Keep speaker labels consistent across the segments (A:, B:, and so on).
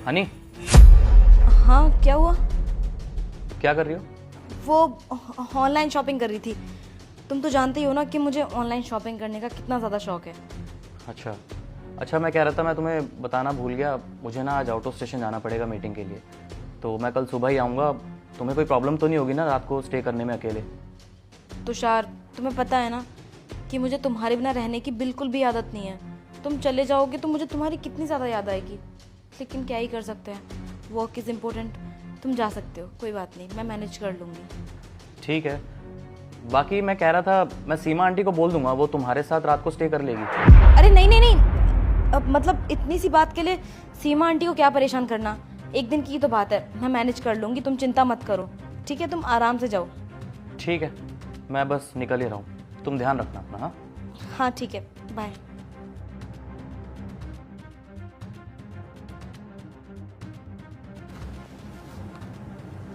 A: हनी,
B: हाँ क्या हुआ?
A: क्या कर रही हो?
B: वो ऑनलाइन शॉपिंग कर रही थी। तुम तो जानते ही हो ना कि मुझे ऑनलाइन शॉपिंग करने का कितना ज़्यादा शौक है।
A: अच्छा अच्छा, मैं कह रहा था, मैं तुम्हें बताना भूल गया, मुझे ना आज आउट ऑफ स्टेशन जाना पड़ेगा मीटिंग के लिए, तो मैं कल सुबह ही आऊँगा। तुम्हें कोई प्रॉब्लम तो नहीं होगी ना रात को स्टे करने में अकेले?
B: तुषार, तुम्हें पता है ना कि मुझे तुम्हारे बिना रहने की बिल्कुल भी आदत नहीं है। तुम चले जाओगे तो मुझे तुम्हारी कितनी ज़्यादा याद आएगी, लेकिन क्या ही कर सकते हैं, वर्क इज़ इम्पोर्टेंट। तुम जा सकते हो, कोई बात नहीं, मैं मैनेज कर लूँगी।
A: ठीक है। बाकी मैं कह रहा था, मैं सीमा आंटी को बोल दूंगा, वो तुम्हारे साथ रात को स्टे कर लेगी।
B: अरे नहीं नहीं नहीं, अब मतलब इतनी सी बात के लिए सीमा आंटी को क्या परेशान करना। एक दिन की तो बात है, मैं मैनेज कर लूँगी, तुम चिंता मत करो। ठीक है, तुम आराम से जाओ।
A: ठीक है, मैं बस निकल ही रहा हूँ, तुम ध्यान रखना अपना। हाँ
B: हाँ ठीक है, बाय।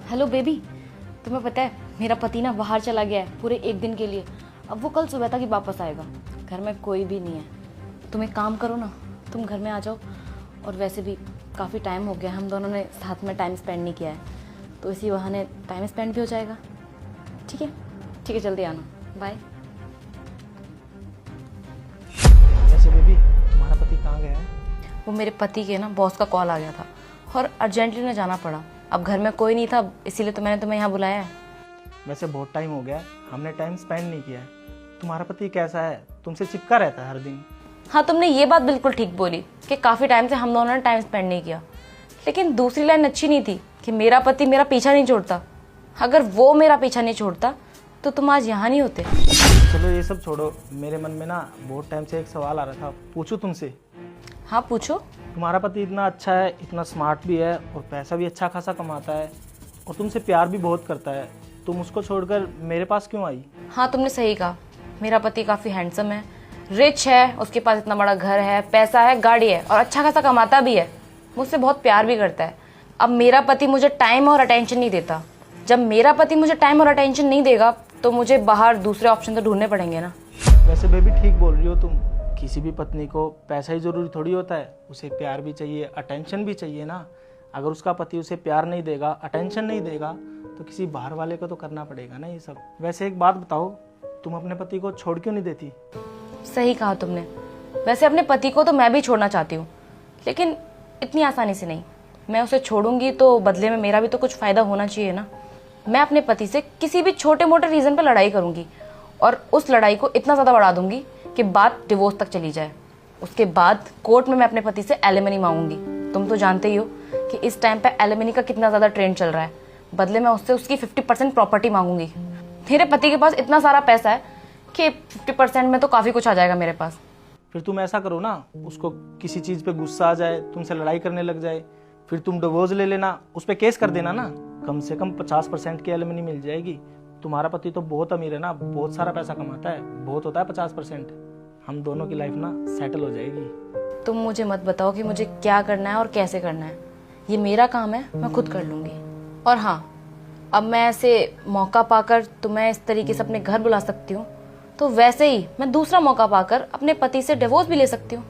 B: हेलो बेबी, तुम्हें पता है मेरा पति ना बाहर चला गया है पूरे एक दिन के लिए। अब वो कल सुबह तक ही वापस आएगा। घर में कोई भी नहीं है। तुम एक काम करो ना, तुम घर में आ जाओ। और वैसे भी काफ़ी टाइम हो गया हम दोनों ने साथ में टाइम स्पेंड नहीं किया है, तो इसी बहाने टाइम स्पेंड भी हो जाएगा। ठीक है ठीक है, जल्दी आना, बाय।
C: वैसे बेबी, तुम्हारा पति कहाँ गया है?
B: वो मेरे पति के ना बॉस का कॉल आ गया था और अर्जेंटली ना जाना पड़ा। अब घर में कोई नहीं था, इसीलिए तो मैंने तुम्हें यहाँ बुलाया है।
C: वैसे बहुत टाइम हो गया है, हमने टाइम स्पेंड नहीं किया है। तुम्हारा पति कैसा है? तुमसे चिपका रहता है हर दिन।
B: हाँ, तुमने ये बात बिल्कुल ठीक बोली कि काफ़ी टाइम से हम दोनों ने टाइम स्पेंड नहीं किया, लेकिन दूसरी लाइन अच्छी नहीं थी कि मेरा पति मेरा पीछा नहीं छोड़ता। अगर वो मेरा पीछा नहीं छोड़ता तो तुम आज यहाँ नहीं होते।
C: चलो ये सब छोड़ो, मेरे मन में ना बहुत टाइम से एक सवाल आ रहा था, पूछूं तुमसे?
B: हाँ पूछो।
C: तुम्हारा पति इतना अच्छा है, इतना स्मार्ट भी है और पैसा भी अच्छा खासा कमाता है और तुमसे प्यार भी बहुत करता है, तुम उसको छोड़कर मेरे पास क्यों आई?
B: हाँ तुमने सही कहा, मेरा पति काफ़ी हैंडसम है, रिच है, उसके पास इतना बड़ा घर है, पैसा है, गाड़ी है और अच्छा खासा कमाता भी है, मुझसे बहुत प्यार भी करता है। अब मेरा पति मुझे टाइम और अटेंशन नहीं देता। जब मेरा पति मुझे टाइम और अटेंशन नहीं देगा तो मुझे बाहर दूसरे ऑप्शन तो ढूंढने पड़ेंगे ना।
C: वैसे बेबी ठीक बोल रही हो तुम, किसी भी पत्नी को पैसा ही जरूरी थोड़ी होता है, उसे प्यार भी चाहिए, अटेंशन भी चाहिए ना। अगर उसका पति उसे प्यार नहीं देगा, अटेंशन नहीं देगा, तो किसी बाहर वाले को तो करना पड़ेगा ना ये सब। वैसे एक बात बताओ, तुम अपने पति को छोड़ क्यों नहीं देती?
B: सही कहा तुमने। वैसे अपने पति को तो मैं भी छोड़ना चाहती हूँ, लेकिन इतनी आसानी से नहीं। मैं उसे छोड़ूंगी तो बदले में मेरा भी तो कुछ फायदा होना चाहिए ना। मैं अपने पति से किसी भी छोटे मोटे रीजन पर लड़ाई करूंगी और उस लड़ाई को इतना ज़्यादा बढ़ा दूंगी कि बात डिवोर्स तक चली जाए। उसके बाद कोर्ट में मैं अपने पति से एलिमनी मांगूंगी। तुम तो जानते ही हो कि इस टाइम पे एलिमनी का कितना ज़्यादा ट्रेंड चल रहा है। बदले में उससे उसकी 50% प्रॉपर्टी मांगूंगी। मेरे पति के पास इतना सारा पैसा है कि 50% में तो काफ़ी कुछ आ जाएगा मेरे पास।
C: फिर तुम ऐसा करो ना, उसको किसी चीज़ पे गुस्सा आ जाए, तुमसे लड़ाई करने लग जाए, फिर तुम डिवोर्स ले लेना, उस पर केस कर देना ना। कम से कम 50% की एलिमनी मिल जाएगी। तुम्हारा पति तो बहुत अमीर है ना, बहुत सारा पैसा कमाता है, बहुत होता है 50%। हम दोनों की लाइफ ना सेटल हो जाएगी।
B: तुम मुझे मत बताओ कि मुझे क्या करना है और कैसे करना है। ये मेरा काम है, मैं खुद कर लूँगी। और हाँ, अब मैं ऐसे मौका पाकर तुम्हें इस तरीके से अपने घर बुला सकती हूँ, तो वैसे ही मैं दूसरा मौका पाकर अपने पति से डिवोर्स भी ले सकती हूँ।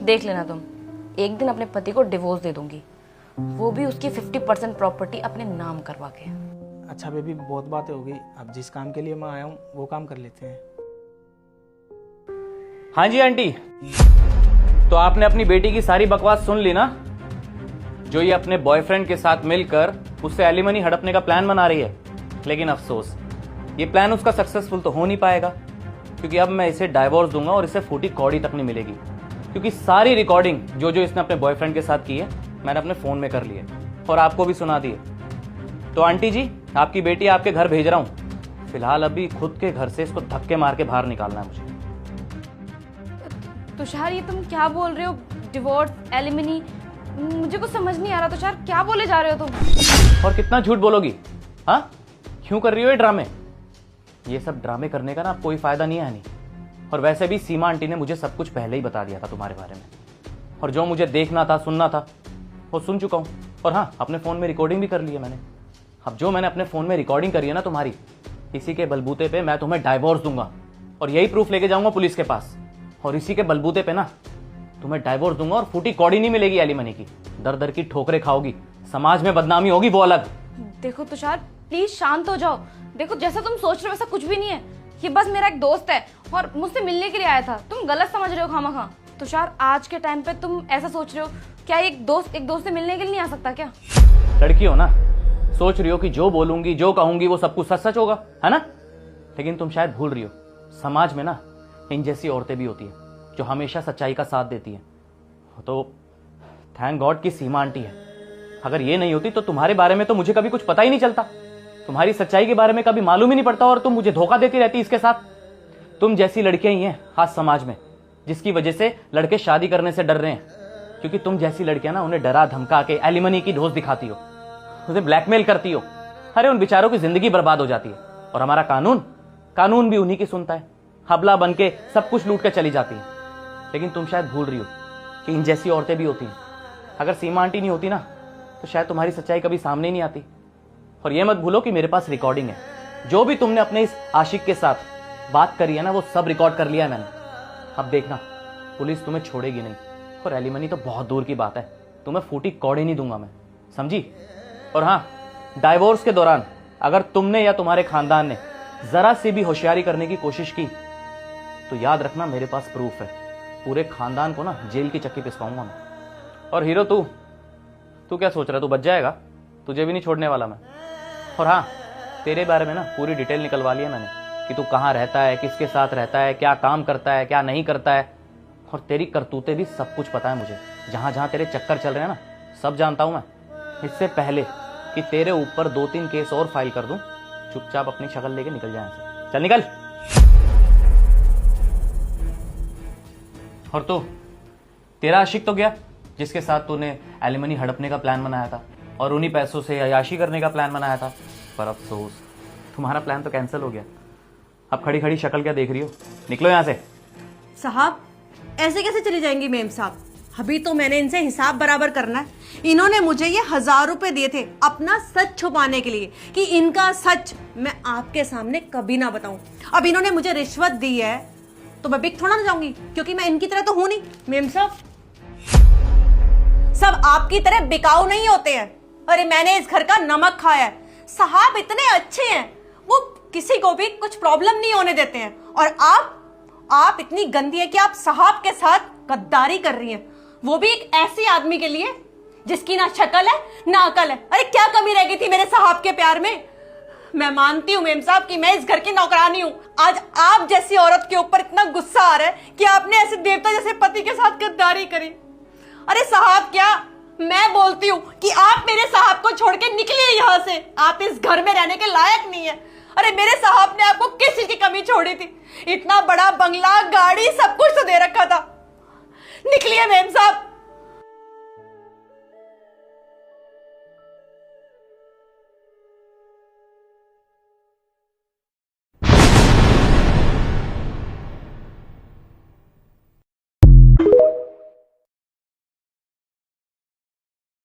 B: देख लेना तुम, एक दिन अपने पति को डिवोर्स दे दूंगी, वो भी उसकी 50% प्रॉपर्टी अपने नाम करवा के।
C: अच्छा बेबी, बहुत बातें हो गई, अब जिस काम के लिए मैं आया हूँ वो काम कर लेते हैं।
A: हाँ जी आंटी, तो आपने अपनी बेटी की सारी बकवास सुन ली ना, जो ये अपने बॉयफ्रेंड के साथ मिलकर उससे एलिमनी हड़पने का प्लान बना रही है। लेकिन अफसोस, ये प्लान उसका सक्सेसफुल तो हो नहीं पाएगा, क्योंकि अब मैं इसे डाइवोर्स दूंगा और इसे फूटी कौड़ी तक नहीं मिलेगी, क्योंकि सारी रिकॉर्डिंग जो जो इसने अपने बॉयफ्रेंड के साथ की है मैंने अपने फोन में कर ली है और आपको भी सुना दी है। तो आंटी जी, आपकी बेटी आपके घर भेज रहा हूं। फिलहाल अभी खुद के घर से इसको धक्के मार के बाहर निकालना है मुझे।
B: तुषार, ये तुम क्या बोल रहे हो? डिवोर्स, एलिमनी, मुझे कुछ समझ नहीं आ रहा। तुषार, क्या बोले जा रहे हो तुम?
A: और कितना झूठ बोलोगी? हाँ, क्यों कर रही हो ये ड्रामे? ये सब ड्रामे करने का ना कोई फायदा नहीं है हनी। और वैसे भी सीमा आंटी ने मुझे सब कुछ पहले ही बता दिया था तुम्हारे बारे में, और जो मुझे देखना था, सुनना था, वो सुन चुका हूं। और हाँ, अपने फोन में रिकॉर्डिंग भी कर ली है मैंने। अब जो मैंने अपने फोन में रिकॉर्डिंग करी है ना तुम्हारी, इसी के बलबूते पे मैं तुम्हें डाइवोर्स दूंगा और यही प्रूफ लेके जाऊंगा पुलिस के पास। और इसी के बलबूते पे ना तुम्हें डाइवोर्स दूंगा और फूटी कौड़ी नहीं मिलेगी एलिमनी की। दर दर की ठोकरें खाओगी, समाज में बदनामी होगी, वो अलग।
B: देखो तुषार, प्लीज शांत हो जाओ। देखो जैसा तुम सोच रहे हो वैसा कुछ भी नहीं है। ये बस मेरा एक दोस्त है और मुझसे मिलने के लिए आया था। तुम गलत समझ रहे हो खामखा। तुषार, आज के टाइम पे तुम ऐसा सोच रहे हो, क्या एक दोस्त से मिलने के लिए नहीं आ सकता क्या?
A: लड़की हो ना, सोच रही हो कि जो बोलूंगी जो कहूंगी वो सब कुछ सच सच होगा, है ना? लेकिन तुम शायद भूल रही हो, समाज में ना इन जैसी औरतें भी होती हैं जो हमेशा सच्चाई का साथ देती हैं। तो थैंक गॉड की सीमा आंटी है। अगर ये नहीं होती तो तुम्हारे बारे में तो मुझे कभी कुछ पता ही नहीं चलता, तुम्हारी सच्चाई के बारे में कभी मालूम ही नहीं पड़ता, और तुम मुझे धोखा देती रहती इसके साथ। तुम जैसी लड़कियां ही हैं आज समाज में जिसकी वजह से लड़के शादी करने से डर रहे हैं, क्योंकि तुम जैसी लड़कियां ना उन्हें डरा धमका के एलिमनी की डोज दिखाती हो, उन्हें ब्लैकमेल करती हो। अरे उन बेचारों की जिंदगी बर्बाद हो जाती है, और हमारा कानून भी उन्हीं की सुनता है। हबला बन के सब कुछ लूट के चली जाती है। लेकिन तुम शायद भूल रही हो कि इन जैसी औरतें भी होती हैं। अगर सीमा आंटी नहीं होती ना तो शायद तुम्हारी सच्चाई कभी सामने नहीं आती। और ये मत भूलो कि मेरे पास रिकॉर्डिंग है। जो भी तुमने अपने इस आशिक के साथ बात करी है ना, वो सब रिकॉर्ड कर लिया है मैंने। अब देखना, पुलिस तुम्हें छोड़ेगी नहीं, और एलिमनी तो बहुत दूर की बात है, तुम्हें फूटी कौड़ी नहीं दूंगा मैं, समझी? और हाँ, डाइवोर्स के दौरान अगर तुमने या तुम्हारे खानदान ने जरा सी भी होशियारी करने की कोशिश की तो याद रखना, मेरे पास प्रूफ है। पूरे खानदान को ना जेल की चक्की पिसवाऊंगा मैं। और हीरो, तू क्या सोच रहा है? तू बच जाएगा? तुझे भी नहीं छोड़ने वाला मैं। और हाँ, तेरे बारे में ना पूरी डिटेल निकलवा ली है मैंने कि तू कहाँ रहता है, किसके साथ रहता है, क्या काम करता है, क्या नहीं करता है, और तेरी करतूतें भी सब कुछ पता है मुझे। जहां जहां तेरे चक्कर चल रहे हैं ना, सब जानता हूं मैं। इससे पहले कि तेरे ऊपर 2-3 केस और फाइल कर दूं, चुपचाप अपनी शक्ल लेके निकल जाए यहाँ से। चल निकल। और तो तेरा आशिक तो गया जिसके साथ तूने एलिमनी हड़पने का प्लान बनाया था और उन्हीं पैसों से अयाशी करने का प्लान बनाया था। पर अफसोस, तुम्हारा प्लान तो कैंसिल हो गया। अब खड़ी खड़ी शक्ल क्या देख रही हो? निकलो यहां से।
D: साहब, ऐसे कैसे चली जाएंगी मेम साहब? अभी तो मैंने इनसे हिसाब बराबर करना है। इन्होंने मुझे ये 1000 रुपए दिए थे अपना सच छुपाने के लिए, कि इनका सच मैं आपके सामने कभी ना बताऊं। अब इन्होंने मुझे रिश्वत दी है तो मैं बिक थोड़ा ना जाऊंगी, क्योंकि मैं इनकी तरह तो हूं नहीं। मेम साहब, सब आपकी तरह बिकाऊ नहीं होते हैं। अरे मैंने इस घर का नमक खाया है। साहब इतने अच्छे हैं, वो किसी को भी कुछ प्रॉब्लम नहीं होने देते हैं। और आप इतनी गंदी है कि आप साहब के साथ गद्दारी कर रही हैं, वो भी एक ऐसे आदमी के लिए जिसकी ना शक्ल है ना अकल है। अरे क्या कमी रह गई थी मेरे साहब के प्यार में? मैं मानती हूं मेम साहब कि मैं इस घर की नौकरानी हूं। आज आप जैसी औरत के ऊपर इतना गुस्सा आ रहा है कि आपने ऐसे देवता जैसे पति के साथ गद्दारी करी। अरे साहब, क्या मैं बोलती हूँ कि आप मेरे साहब को छोड़ के निकलिए यहाँ से। आप इस घर में रहने के लायक नहीं है। अरे मेरे साहब ने आपको किस चीज की कमी छोड़ी थी? इतना बड़ा बंगला, गाड़ी, सब कुछ तो दे रखा था। निकलिए मेम साहब,